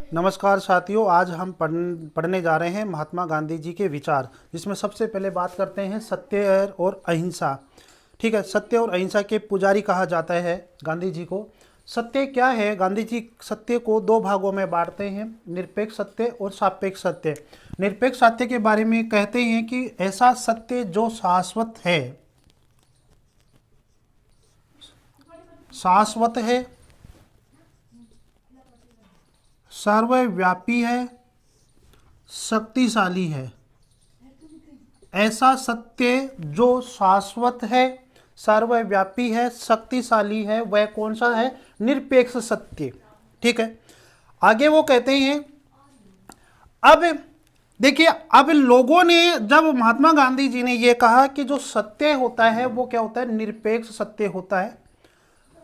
नमस्कार साथियों, आज हम पढ़ने जा रहे हैं महात्मा गांधी जी के विचार, जिसमें सबसे पहले बात करते हैं सत्य और अहिंसा। ठीक है, सत्य और अहिंसा के पुजारी कहा जाता है गांधी जी को। सत्य क्या है? गांधी जी सत्य को दो भागों में बांटते हैं, निरपेक्ष सत्य और सापेक्ष सत्य। निरपेक्ष सत्य के बारे में कहते हैं कि ऐसा सत्य जो शाश्वत है, सर्वव्यापी है, शक्तिशाली है। ऐसा सत्य जो शाश्वत है, सर्वव्यापी है, शक्तिशाली है, वह कौन सा है? निरपेक्ष सत्य। ठीक है, आगे वो कहते हैं, अब देखिए, अब लोगों ने, जब महात्मा गांधी जी ने ये कहा कि जो सत्य होता है वो क्या होता है? निरपेक्ष सत्य होता है।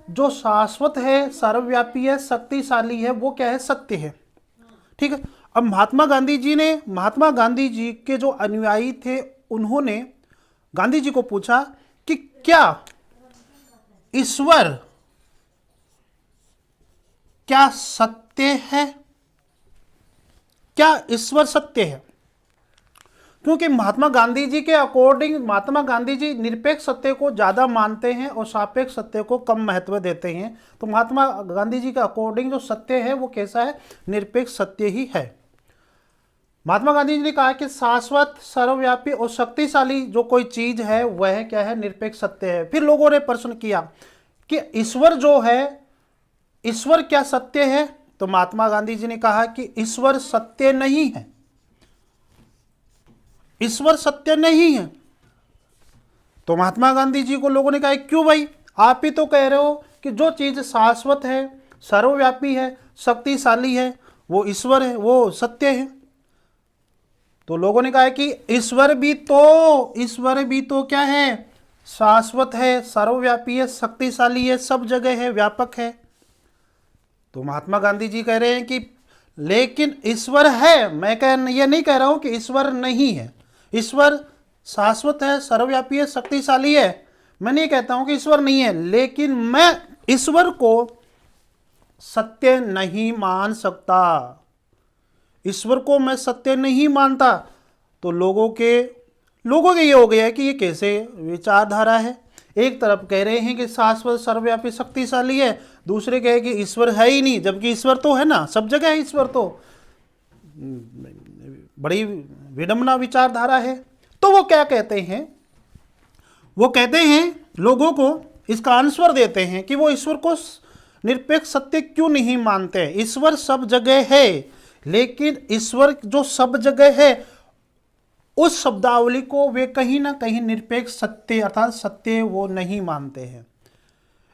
जो शाश्वत है, सर्वव्यापी है, शक्तिशाली है, वो क्या है? सत्य है। ठीक है, अब महात्मा गांधी जी के जो अनुयायी थे, उन्होंने गांधी जी को पूछा कि क्या ईश्वर क्या सत्य है? क्या ईश्वर सत्य है? क्योंकि महात्मा गांधी जी के अकॉर्डिंग, महात्मा गांधी जी निरपेक्ष सत्य को ज़्यादा मानते हैं और सापेक्ष सत्य को कम महत्व देते हैं। तो महात्मा गांधी जी के अकॉर्डिंग जो सत्य है वो कैसा है? निरपेक्ष सत्य ही है। महात्मा गांधी जी ने कहा कि शाश्वत, सर्वव्यापी और शक्तिशाली जो कोई चीज है वह क्या है? निरपेक्ष सत्य है। फिर लोगों ने प्रश्न किया कि ईश्वर जो है, ईश्वर क्या सत्य है? तो महात्मा गांधी जी ने कहा कि ईश्वर सत्य नहीं है, ईश्वर सत्य नहीं है। तो महात्मा गांधी जी को लोगों ने कहा, क्यों भाई, आप ही तो कह रहे हो कि जो चीज शाश्वत है, सर्वव्यापी है, शक्तिशाली है, वो ईश्वर है, वो सत्य है। तो लोगों ने कहा कि ईश्वर भी तो क्या है? शाश्वत है, सर्वव्यापी है, शक्तिशाली है, सब जगह है, व्यापक है। तो महात्मा गांधी जी कह रहे हैं कि लेकिन ईश्वर है। मैं ये नहीं कह रहा हूं कि ईश्वर नहीं है। ईश्वर शाश्वत है, सर्वव्यापी है, शक्तिशाली है। मैं नहीं कहता हूं कि ईश्वर नहीं है, लेकिन मैं ईश्वर को सत्य नहीं मान सकता। ईश्वर को मैं सत्य नहीं मानता। तो लोगों के ये हो गया है कि ये कैसे विचारधारा है? एक तरफ कह रहे हैं कि शाश्वत, सर्वव्यापी, शक्तिशाली है, दूसरे कहे कि ईश्वर है ही नहीं, जबकि ईश्वर तो है ना, सब जगह है ईश्वर। तो बड़ी विडंबना विचारधारा है। तो वो क्या कहते हैं? वो कहते हैं, लोगों को इसका आंसर देते हैं कि वो ईश्वर को निरपेक्ष सत्य क्यों नहीं मानते। ईश्वर सब जगह है, लेकिन ईश्वर जो सब जगह है, उस शब्दावली को वे कहीं ना कहीं निरपेक्ष सत्य अर्थात सत्य वो नहीं मानते हैं।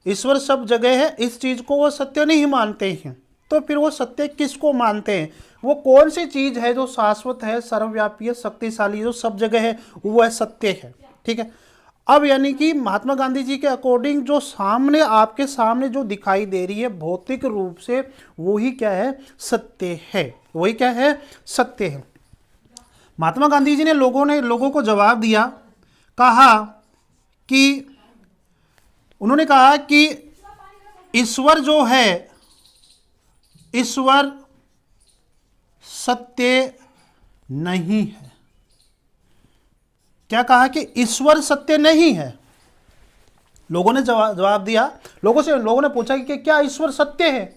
ईश्वर सब जगह है, इस चीज को वो सत्य नहीं मानते हैं। तो फिर वो सत्य किसको मानते हैं? वो कौन सी चीज है जो शाश्वत है, सर्वव्यापी है, शक्तिशाली, जो सब जगह है, वो है सत्य है। ठीक है, अब यानी कि महात्मा गांधी जी के अकॉर्डिंग जो सामने, आपके सामने जो दिखाई दे रही है भौतिक रूप से, वो ही क्या है? सत्य है। वही क्या है? सत्य है। महात्मा गांधी जी ने लोगों को जवाब दिया, उन्होंने कहा कि ईश्वर जो है, ईश्वर सत्य नहीं है। क्या कहा? कि ईश्वर सत्य नहीं है। लोगों ने जवाब दिया, लोगों ने पूछा कि क्या ईश्वर सत्य है?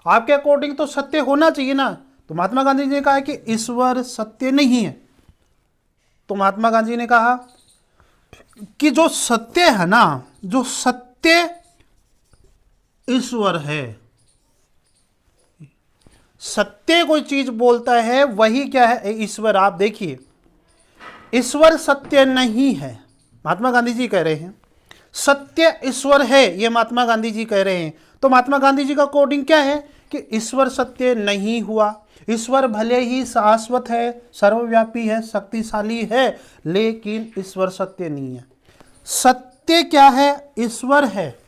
आपके अकॉर्डिंग तो सत्य होना चाहिए ना। तो महात्मा गांधी जी ने कहा कि ईश्वर सत्य नहीं है। तो महात्मा गांधी ने कहा कि जो सत्य है ना, जो सत्य ईश्वर है, सत्य कोई चीज बोलता है वही क्या है? ईश्वर। आप देखिए, ईश्वर सत्य नहीं है, महात्मा गांधी जी कह रहे हैं। सत्य ईश्वर है, ये महात्मा गांधी जी कह रहे हैं। तो महात्मा गांधी जी का कोडिंग क्या है? कि ईश्वर सत्य नहीं हुआ। ईश्वर भले ही शाश्वत है, सर्वव्यापी है, शक्तिशाली है, लेकिन ईश्वर सत्य नहीं है। सत्य क्या है? ईश्वर है।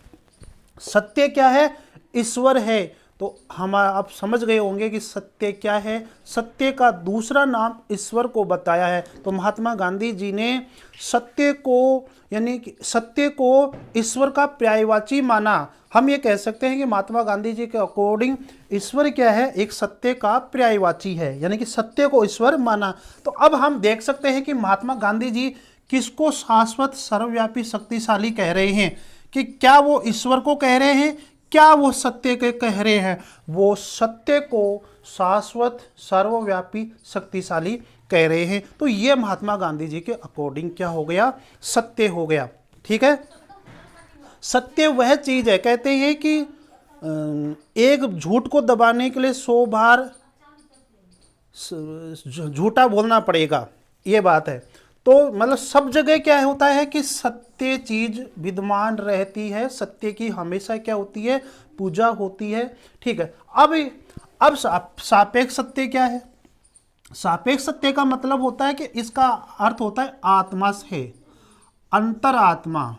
सत्य क्या है? ईश्वर है। तो हम आप समझ गए होंगे कि सत्य क्या है। सत्य का दूसरा नाम ईश्वर को बताया है। तो महात्मा गांधी जी ने सत्य को यानी कि सत्य को ईश्वर का पर्यायवाची माना। हम ये कह सकते हैं कि महात्मा गांधी जी के अकॉर्डिंग ईश्वर क्या है, एक सत्य का पर्यायवाची है, यानी कि सत्य को ईश्वर माना। तो अब हम देख सकते हैं कि महात्मा गांधी जी किसको शाश्वत सर्वव्यापी शक्तिशाली कह रहे हैं, कि क्या वो ईश्वर को कह रहे हैं, क्या वो सत्य के कह रहे हैं। वो सत्य को शाश्वत सर्वव्यापी शक्तिशाली कह रहे हैं। तो ये महात्मा गांधी जी के अकॉर्डिंग क्या हो गया, सत्य हो गया। ठीक है, सत्य वह चीज है, कहते हैं कि एक झूठ को दबाने के लिए 100 बार झूठा बोलना पड़ेगा, ये बात है। तो मतलब सब जगह क्या होता है कि सत्य चीज विद्यमान रहती है, सत्य की हमेशा क्या होती है, पूजा होती है। ठीक है, अब सापेक्ष सत्य क्या है। सापेक्ष सत्य का मतलब होता है कि इसका अर्थ होता है आत्मा से, अंतरात्मा।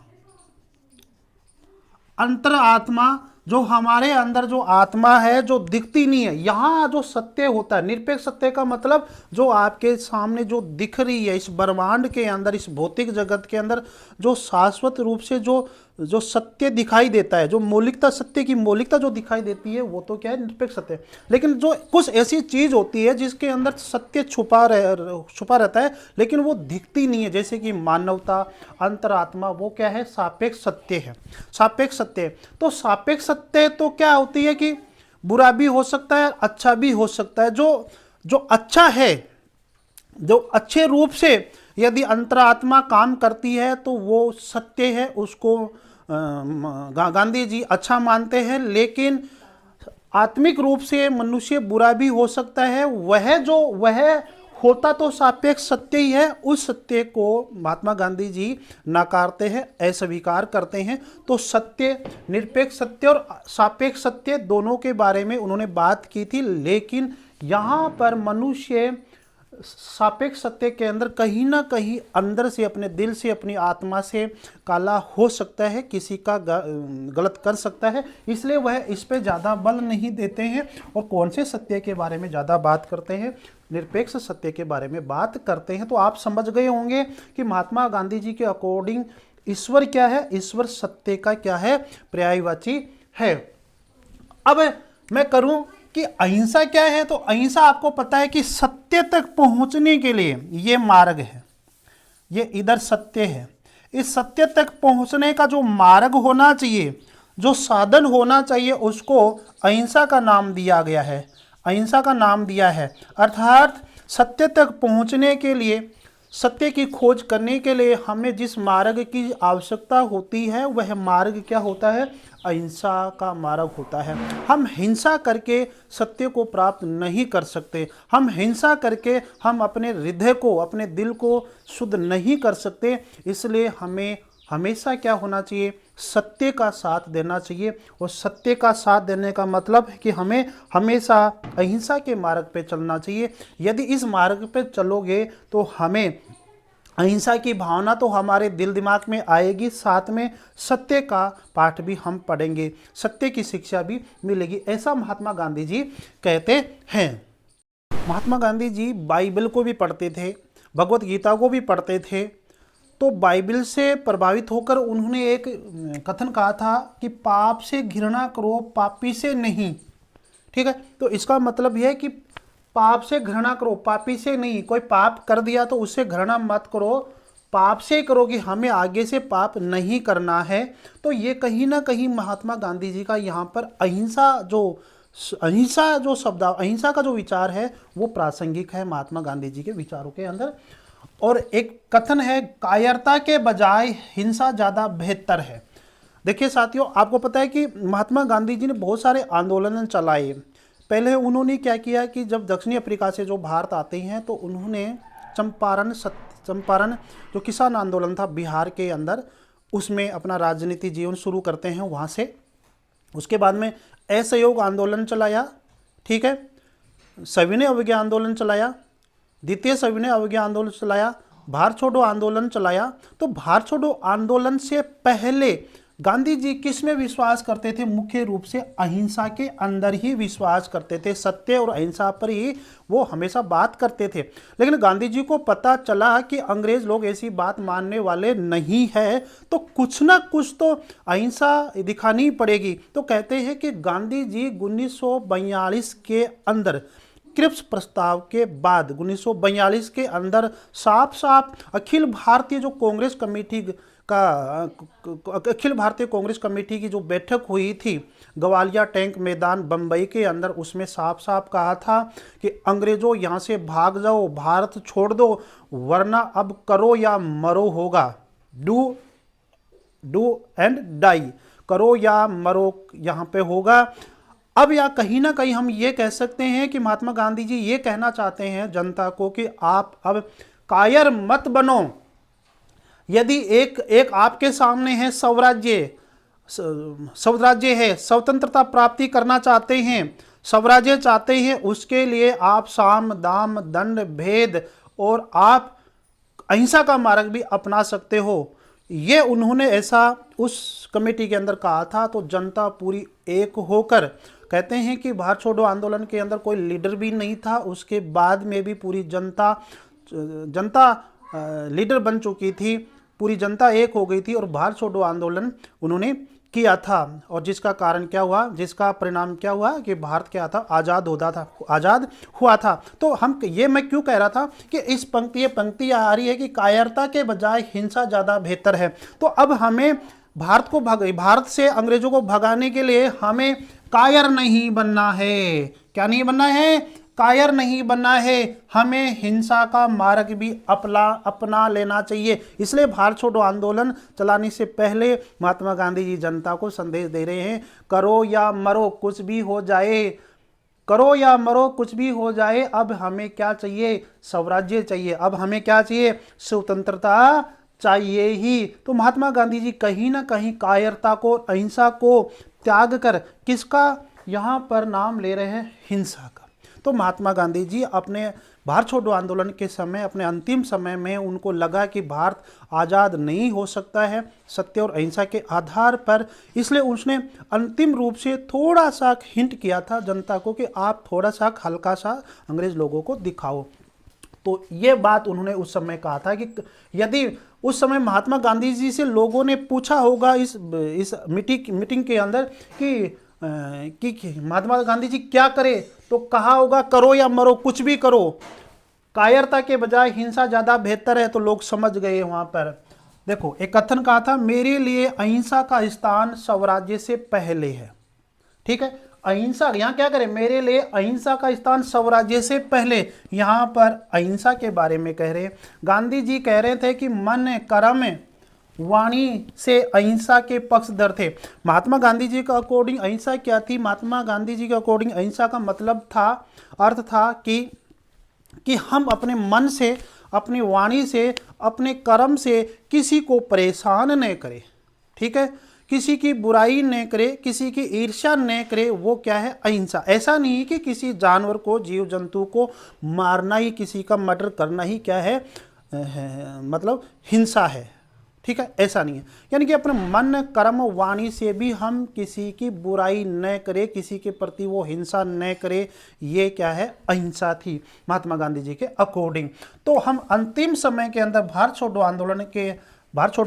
अंतरात्मा जो हमारे अंदर जो आत्मा है, जो दिखती नहीं है, यहाँ जो सत्य होता है, निरपेक्ष सत्य का मतलब जो आपके सामने जो दिख रही है इस ब्रह्मांड के अंदर, इस भौतिक जगत के अंदर जो शाश्वत रूप से जो सत्य दिखाई देता है, जो मौलिकता, सत्य की मौलिकता जो दिखाई देती है, वो तो क्या है, निरपेक्ष सत्य। लेकिन जो कुछ ऐसी चीज होती है जिसके अंदर सत्य छुपा रहता है लेकिन वो दिखती नहीं है, जैसे कि मानवता, अंतरात्मा, वो क्या है, सापेक्ष सत्य है। सापेक्ष सत्य, तो सापेक्ष सत्य तो क्या होती है कि बुरा भी हो सकता है, अच्छा भी हो सकता है। जो अच्छा है, जो अच्छे रूप से यदि अंतरात्मा काम करती है तो वो सत्य है, उसको गांधी जी अच्छा मानते हैं। लेकिन आत्मिक रूप से मनुष्य बुरा भी हो सकता है, वह होता तो सापेक्ष सत्य ही है, उस सत्य को महात्मा गांधी जी नकारते हैं, अस्वीकार करते हैं। तो सत्य, निरपेक्ष सत्य और सापेक्ष सत्य दोनों के बारे में उन्होंने बात की थी। लेकिन यहाँ पर मनुष्य सापेक्ष सत्य के अंदर कहीं ना कहीं अंदर से, अपने दिल से, अपनी आत्मा से काला हो सकता है, किसी का गलत कर सकता है, इसलिए वह इस पे ज़्यादा बल नहीं देते हैं। और कौन से सत्य के बारे में ज़्यादा बात करते हैं, निरपेक्ष सत्य के बारे में बात करते हैं। तो आप समझ गए होंगे कि महात्मा गांधी जी के अकॉर्डिंग ईश्वर क्या है, ईश्वर सत्य का क्या है, पर्यायवाची है। अब मैं करूं कि अहिंसा क्या है, तो अहिंसा आपको पता है कि सत्य तक पहुंचने के लिए ये मार्ग है, ये इधर सत्य है। इस सत्य तक पहुंचने का जो मार्ग होना चाहिए, जो साधन होना चाहिए, उसको अहिंसा का नाम दिया गया है, अहिंसा का नाम दिया है। अर्थात सत्य तक पहुंचने के लिए, सत्य की खोज करने के लिए हमें जिस मार्ग की आवश्यकता होती है, वह मार्ग क्या होता है, अहिंसा का मार्ग होता है। हम हिंसा करके सत्य को प्राप्त नहीं कर सकते, हम हिंसा करके हम अपने हृदय को, अपने दिल को शुद्ध नहीं कर सकते। इसलिए हमें हमेशा क्या होना चाहिए, सत्य का साथ देना चाहिए। और सत्य का साथ देने का मतलब है कि हमें हमेशा अहिंसा के मार्ग पे चलना चाहिए। यदि इस मार्ग पे चलोगे तो हमें अहिंसा की भावना तो हमारे दिल दिमाग में आएगी, साथ में सत्य का पाठ भी हम पढ़ेंगे, सत्य की शिक्षा भी मिलेगी, ऐसा महात्मा गांधी जी कहते हैं। महात्मा गांधी जी बाइबल को भी पढ़ते थे, भगवत गीता को भी पढ़ते थे। तो बाइबल से प्रभावित होकर उन्होंने एक कथन कहा था कि पाप से घृणा करो, पापी से नहीं। ठीक है, तो इसका मतलब यह है कि पाप से घृणा करो, पापी से नहीं। कोई पाप कर दिया तो उससे घृणा मत करो, पाप से करो कि हमें आगे से पाप नहीं करना है। तो ये कहीं ना कहीं महात्मा गांधी जी का यहाँ पर अहिंसा जो शब्द, अहिंसा का जो विचार है वो प्रासंगिक है महात्मा गांधी जी के विचारों के अंदर। और एक कथन है, कायरता के बजाय हिंसा ज़्यादा बेहतर है। देखिए साथियों, आपको पता है कि महात्मा गांधी जी ने बहुत सारे आंदोलन चलाए। पहले उन्होंने क्या किया कि जब दक्षिणी अफ्रीका से जो भारत आते हैं तो उन्होंने चंपारण जो किसान आंदोलन था बिहार के अंदर, उसमें अपना राजनीति जीवन शुरू करते हैं वहाँ से। उसके बाद में असहयोग आंदोलन चलाया, ठीक है, सविनय अवज्ञा आंदोलन चलाया, द्वितीय सविनय अवज्ञा आंदोलन चलाया, भारत छोड़ो आंदोलन चलाया। तो भारत छोड़ो आंदोलन से पहले गांधी जी किस में विश्वास करते थे? मुख्य रूप से अहिंसा के अंदर ही विश्वास करते थे, सत्य और अहिंसा पर ही वो हमेशा बात करते थे। लेकिन गांधी जी को पता चला कि अंग्रेज लोग ऐसी बात मानने वाले नहीं है, तो कुछ ना कुछ तो अहिंसा दिखानी पड़ेगी। तो कहते हैं कि गांधी जी 1942 के अंदर क्रिप्स प्रस्ताव के बाद 1942 के अंदर साफ साफ अखिल भारतीय जो कांग्रेस कमेटी का अखिल भारतीय कांग्रेस कमेटी की जो बैठक हुई थी ग्वालियर टैंक मैदान बम्बई के अंदर, उसमें साफ साफ कहा था कि अंग्रेजों यहाँ से भाग जाओ, भारत छोड़ दो, वरना अब करो या मरो होगा। डू एंड डाई, करो या मरो यहाँ पे होगा। अब या कहीं ना कहीं हम ये कह सकते हैं कि महात्मा गांधी जी ये कहना चाहते हैं जनता को कि आप अब कायर मत बनो। यदि एक आपके सामने है स्वराज्य है, स्वतंत्रता प्राप्ति करना चाहते हैं, स्वराज्य चाहते हैं, उसके लिए आप साम दाम दंड भेद और आप अहिंसा का मार्ग भी अपना सकते हो। ये उन्होंने ऐसा उस कमेटी के अंदर कहा था। तो जनता पूरी एक होकर, कहते हैं कि भारत छोड़ो आंदोलन के अंदर कोई लीडर भी नहीं था, उसके बाद में भी पूरी जनता लीडर बन चुकी थी, पूरी जनता एक हो गई थी और भारत छोड़ो आंदोलन उन्होंने किया था। और जिसका कारण क्या हुआ, जिसका परिणाम क्या हुआ कि भारत क्या था, आज़ाद हुआ था। तो हम ये मैं क्यों कह रहा था कि इस पंक्ति आ रही है कि कायरता के बजाय हिंसा ज़्यादा बेहतर है। तो अब हमें भारत से अंग्रेजों को भगाने के लिए हमें कायर नहीं बनना है। क्या नहीं बनना है? कायर नहीं बनना है। हमें हिंसा का मार्ग भी अपना लेना चाहिए। इसलिए भारत छोड़ो आंदोलन चलाने से पहले महात्मा गांधी जी जनता को संदेश दे रहे हैं, करो या मरो कुछ भी हो जाए, करो या मरो कुछ भी हो जाए, अब हमें क्या चाहिए? स्वराज्य चाहिए। अब हमें क्या चाहिए? स्वतंत्रता चाहिए ही। तो महात्मा गांधी जी कहीं ना कहीं कायरता को, अहिंसा को त्याग कर किसका यहाँ पर नाम ले रहे हैं? हिंसा का। तो महात्मा गांधी जी अपने भारत छोड़ो आंदोलन के समय, अपने अंतिम समय में उनको लगा कि भारत आज़ाद नहीं हो सकता है सत्य और अहिंसा के आधार पर, इसलिए उसने अंतिम रूप से थोड़ा सा हिंट किया था जनता को कि आप थोड़ा सा हल्का सा अंग्रेज लोगों को दिखाओ। तो ये बात उन्होंने उस समय कहा था कि यदि उस समय महात्मा गांधी जी से लोगों ने पूछा होगा इस मीटिंग के अंदर कि महात्मा गांधी जी क्या करे, तो कहा होगा करो या मरो कुछ भी करो, कायरता के बजाय हिंसा ज़्यादा बेहतर है। तो लोग समझ गए वहाँ पर। देखो एक कथन कहा था, मेरे लिए अहिंसा का स्थान स्वराज्य से पहले है। ठीक है, अहिंसा यहाँ क्या करें, मेरे लिए अहिंसा का स्थान स्वराज्य से पहले। यहाँ पर अहिंसा के बारे में कह रहे, गांधी जी कह रहे थे कि मन कर्म वाणी से अहिंसा के पक्षधर थे। महात्मा गांधी जी का अकॉर्डिंग अहिंसा क्या थी? महात्मा गांधी जी के अकॉर्डिंग अहिंसा का मतलब था, अर्थ था कि हम अपने मन से, अपनी वाणी से, अपने कर्म से किसी को परेशान न करें। ठीक है, किसी की बुराई न करे, किसी की ईर्ष्या न करे, वो क्या है? अहिंसा। ऐसा नहीं कि किसी जानवर को, जीव जंतु को मारना ही, किसी का मर्डर करना ही क्या है, मतलब हिंसा है। ठीक है, ऐसा नहीं है। यानी कि अपने मन कर्म वाणी से भी हम किसी की बुराई न करें, किसी के प्रति वो हिंसा न करें, ये क्या है? अहिंसा थी महात्मा गांधी जी के अकॉर्डिंग। तो हम अंतिम समय के अंदर भारत छोड़ो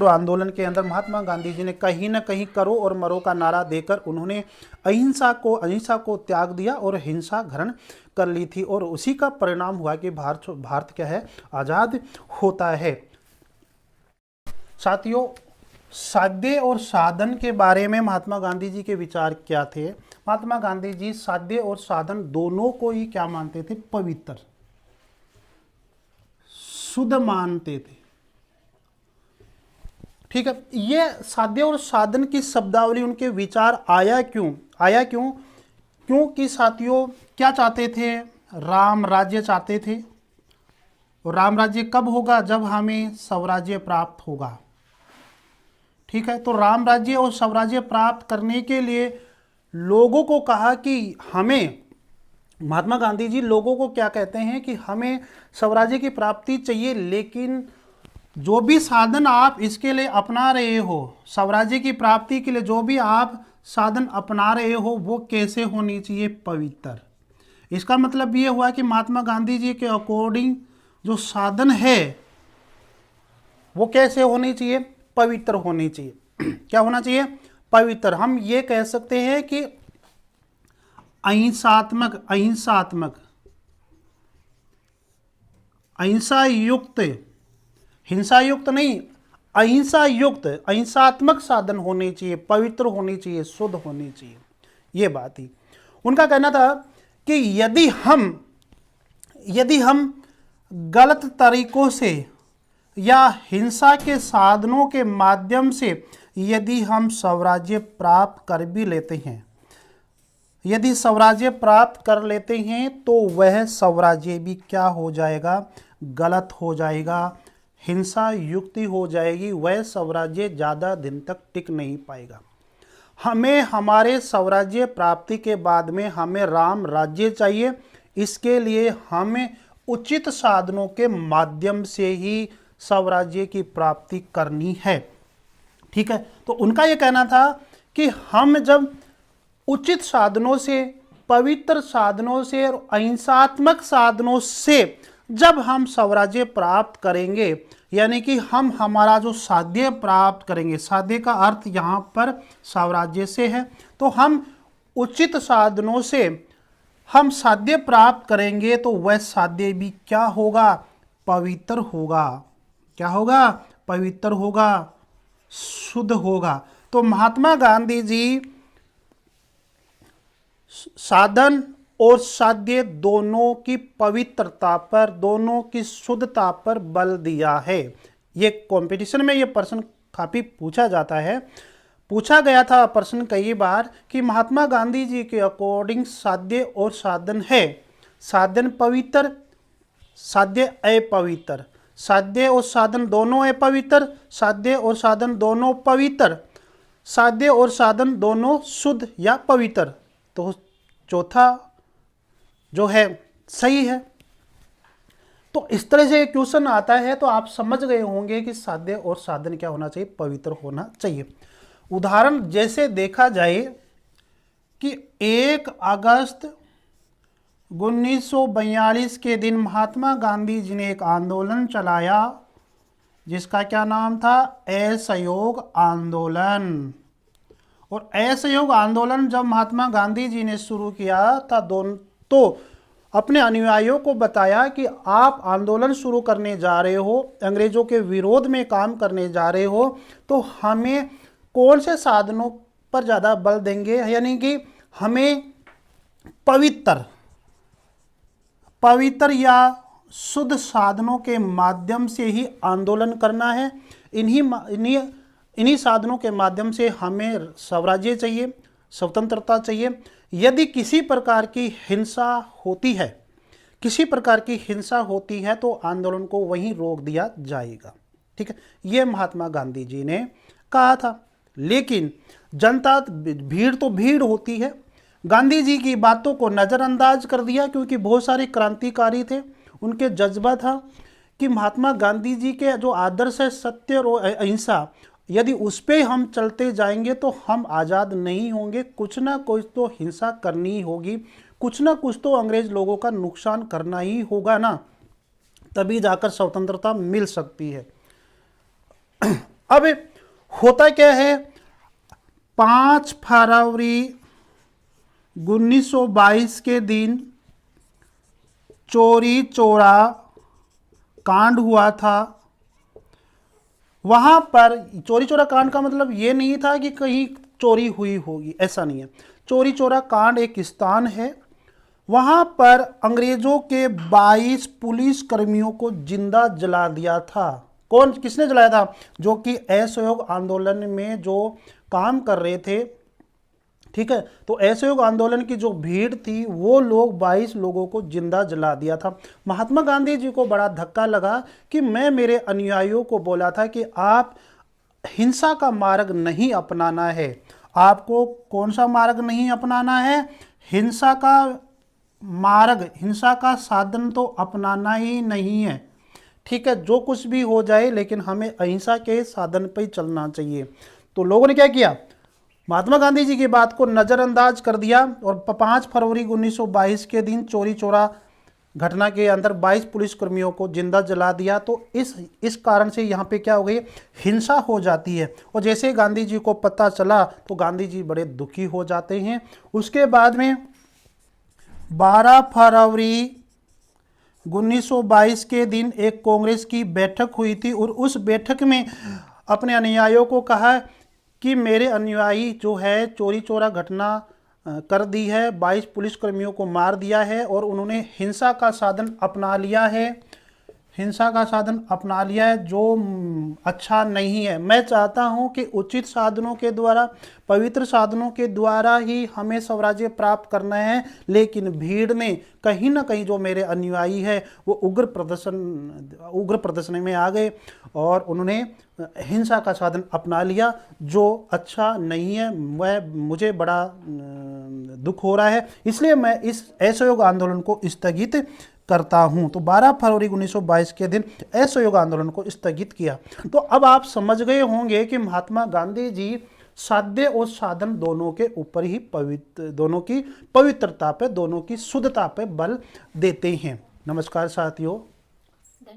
आंदोलन के अंदर महात्मा गांधी जी ने कहीं ना कहीं करो और मरो का नारा देकर उन्होंने अहिंसा को त्याग दिया और हिंसा ग्रहण कर ली थी। और उसी का परिणाम हुआ कि भारत क्या है? आज़ाद होता है। साथियों, साध्य और साधन के बारे में महात्मा गांधी जी के विचार क्या थे? महात्मा गांधी जी साध्य और साधन दोनों को ही क्या मानते थे? पवित्र, शुद्ध मानते थे। ठीक है, ये साध्य और साधन की शब्दावली, उनके विचार आया क्यों? क्योंकि साथियों क्या चाहते थे? राम राज्य चाहते थे। और राम राज्य कब होगा? जब हमें स्वराज्य प्राप्त होगा। ठीक है, तो राम राज्य और स्वराज्य प्राप्त करने के लिए लोगों को कहा कि हमें, महात्मा गांधी जी लोगों को क्या कहते हैं कि हमें स्वराज्य की प्राप्ति चाहिए, लेकिन जो भी साधन आप इसके लिए अपना रहे हो, स्वराज्य की प्राप्ति के लिए जो भी आप साधन अपना रहे हो, वो कैसे होनी चाहिए? पवित्र। इसका मतलब ये हुआ कि महात्मा गांधी जी के अकॉर्डिंग जो साधन है वो कैसे होनी चाहिए? पवित्र होनी चाहिए। क्या होना चाहिए? पवित्र। हम ये कह सकते हैं कि अहिंसात्मक, अहिंसा युक्त, हिंसा युक्त नहीं, अहिंसा युक्त, अहिंसात्मक साधन होने चाहिए, पवित्र होनी चाहिए, शुद्ध होनी चाहिए। ये बात थी। उनका कहना था कि यदि हम गलत तरीकों से या हिंसा के साधनों के माध्यम से यदि हम स्वराज्य प्राप्त कर भी लेते हैं, यदि स्वराज्य प्राप्त कर लेते हैं तो वह स्वराज्य भी क्या हो जाएगा? गलत हो जाएगा, हिंसा युक्ति हो जाएगी, वह स्वराज्य ज़्यादा दिन तक टिक नहीं पाएगा। हमें हमारे स्वराज्य प्राप्ति के बाद में हमें राम राज्य चाहिए। इसके लिए हमें उचित साधनों के माध्यम से ही स्वराज्य की प्राप्ति करनी है। ठीक है, तो उनका यह कहना था कि हम जब उचित साधनों से, पवित्र साधनों से और अहिंसात्मक साधनों से जब हम स्वराज्य प्राप्त करेंगे, यानी कि हम हमारा जो साध्य प्राप्त करेंगे, साध्य का अर्थ यहाँ पर स्वराज्य से है, तो हम उचित साधनों से हम साध्य प्राप्त करेंगे तो वह साध्य भी क्या होगा? पवित्र होगा। क्या होगा? पवित्र होगा, शुद्ध होगा। तो महात्मा गांधी जी साधन और साध्य दोनों की पवित्रता पर, दोनों की शुद्धता पर बल दिया है। ये कंपटीशन में ये प्रश्न काफ़ी पूछा जाता है, पूछा गया था प्रश्न कई बार कि महात्मा गांधी जी के अकॉर्डिंग साध्य और साधन है, साधन पवित्र, साध्य अपवित्र, साध्य और साधन दोनों अपवित्र, साध्य और साधन दोनों पवित्र, साध्य और साधन दोनों शुद्ध या पवित्र। तो चौथा जो है सही है। तो इस तरह से क्वेश्चन आता है तो आप समझ गए होंगे कि साध्य और साधन क्या होना चाहिए? पवित्र होना चाहिए। उदाहरण जैसे देखा जाए कि 1 अगस्त 1942 के दिन महात्मा गांधी जी ने एक आंदोलन चलाया जिसका क्या नाम था? असहयोग आंदोलन। और असहयोग आंदोलन जब महात्मा गांधी जी ने शुरू किया था तो अपने अनुयायियों को बताया कि आप आंदोलन शुरू करने जा रहे हो, अंग्रेजों के विरोध में काम करने जा रहे हो, तो हमें कौन से साधनों पर ज़्यादा बल देंगे? यानी कि हमें पवित्र या शुद्ध साधनों के माध्यम से ही आंदोलन करना है। इन्हीं साधनों के माध्यम से हमें स्वराज्य चाहिए, स्वतंत्रता चाहिए। यदि किसी प्रकार की हिंसा होती है, किसी प्रकार की हिंसा होती है तो आंदोलन को वहीं रोक दिया जाएगा। ठीक है, ये महात्मा गांधी जी ने कहा था। लेकिन जनता, भीड़ तो भीड़ होती है, गांधी जी की बातों को नज़रअंदाज कर दिया क्योंकि बहुत सारे क्रांतिकारी थे। उनके जज्बा था कि महात्मा गांधी जी के जो आदर्श है सत्य और अहिंसा, यदि उस पर हम चलते जाएंगे तो हम आज़ाद नहीं होंगे, कुछ ना कुछ तो हिंसा करनी ही होगी, कुछ ना कुछ तो अंग्रेज लोगों का नुकसान करना ही होगा ना, तभी जाकर स्वतंत्रता मिल सकती है। अब होता क्या है, 5 फरवरी 1922 के दिन चोरी चोरा कांड हुआ था। वहाँ पर चोरी चोरा कांड का मतलब ये नहीं था कि कहीं चोरी हुई होगी, ऐसा नहीं है। चोरी चोरा कांड एक स्थान है, वहाँ पर अंग्रेजों के 22 पुलिस कर्मियों को जिंदा जला दिया था। किसने जलाया था? जो कि असहयोग आंदोलन में जो काम कर रहे थे। ठीक है, तो असहयोग आंदोलन की जो भीड़ थी वो लोग 22 लोगों को जिंदा जला दिया था। महात्मा गांधी जी को बड़ा धक्का लगा कि मैं मेरे अनुयायियों को बोला था कि आप हिंसा का मार्ग नहीं अपनाना है। आपको कौन सा मार्ग नहीं अपनाना है? हिंसा का मार्ग, हिंसा का साधन तो अपनाना ही नहीं है। ठीक है, जो कुछ भी हो जाए लेकिन हमें अहिंसा के साधन पर ही चलना चाहिए। तो लोगों ने क्या किया, महात्मा गांधी जी की बात को नज़रअंदाज कर दिया और 5 फरवरी 1922 के दिन चोरी चोरा घटना के अंदर 22 पुलिसकर्मियों को जिंदा जला दिया। तो इस कारण से यहाँ पे क्या हो गई, हिंसा हो जाती है। और जैसे गांधी जी को पता चला तो गांधी जी बड़े दुखी हो जाते हैं। उसके बाद में 12 फरवरी 1922 के दिन एक कांग्रेस की बैठक हुई थी और उस बैठक में अपने अनुयायियों को कहा कि मेरे अनुयायी जो है चोरी चोरा घटना कर दी है, 22 पुलिसकर्मियों को मार दिया है और उन्होंने हिंसा का साधन अपना लिया है, हिंसा का साधन अपना लिया है जो अच्छा नहीं है। मैं चाहता हूं कि उचित साधनों के द्वारा, पवित्र साधनों के द्वारा ही हमें स्वराज्य प्राप्त करना है, लेकिन भीड़ ने कहीं ना कहीं जो मेरे अनुयायी है वो उग्र प्रदर्शन में आ गए और उन्होंने हिंसा का साधन अपना लिया जो अच्छा नहीं है। मुझे बड़ा दुख हो रहा है, इसलिए मैं इस असहयोग आंदोलन को स्थगित करता हूं। तो 12 फरवरी 1922 के दिन असहयोग आंदोलन को स्थगित किया। तो अब आप समझ गए होंगे कि महात्मा गांधी जी साध्य और साधन दोनों के ऊपर ही दोनों की पवित्रता पे, दोनों की शुद्धता पे बल देते हैं। नमस्कार साथियों।